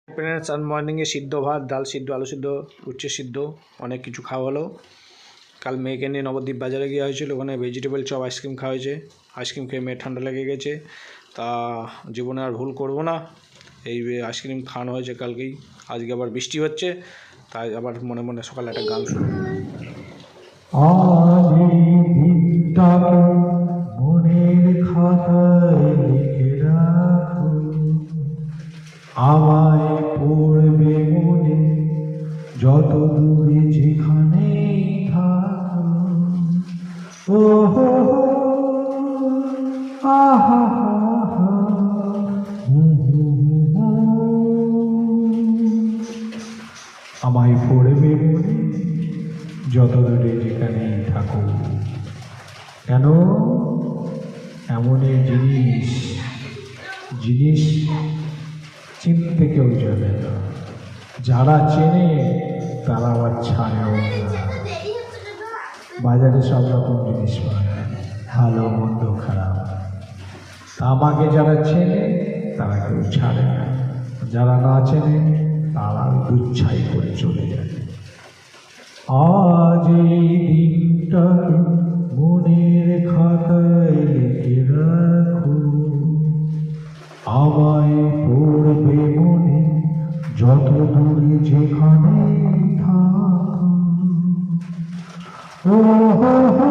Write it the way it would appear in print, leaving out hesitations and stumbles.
Parents are মর্নিংয়ে সিদ্ধ ভাত, ডাল সিদ্ধ, আলু সিদ্ধ, উচ্ছে সিদ্ধ, অনেক কিছু খাওয়া হলো। কাল মেয়েকে নিয়ে নবদ্বীপ বাজারে গিয়ে হয়েছিল, ওখানে ভেজিটেবল চপ আইসক্রিম খাওয়া হয়েছে। আইসক্রিম খেয়ে মেয়ে ঠান্ডা লেগে গেছে, তা জীবনে আর ভুল করবো না, এই আইসক্রিম খাওয়ানো হয়েছে কালকেই। আজকে আবার বৃষ্টি হচ্ছে, তাই আবার মনে মনে সকালে একটা গান শুরু। আজ এই দিনটাকে মনের খাতায় লিখে রাখো, আমায় পড়বে মনে যত দূরে যেখানে থাকো। ও হো হো, আহা হা হা, আমায় পড়বে মনে যত দূরে যেখানেই থাকো। কেন? এমনই জিনিস জিনিস চিনতে কেউ জানে না, যারা চেনে তারা আবার ছাড়েও না। বাজারে সব রকম জিনিস পায়, ভালো মন্দ খারাপ। তা আমাকে যারা চেনে তারা কেউ ছাড়ে না, যারা না চেনে তারা দুচ্ছাই করে চলে যায়। আজ এই দিনটাকে মনের খাতায় লিখে রাখো, আমায় পড়বে মনে যত দূরে যেখানে থাকো। ও হো হো,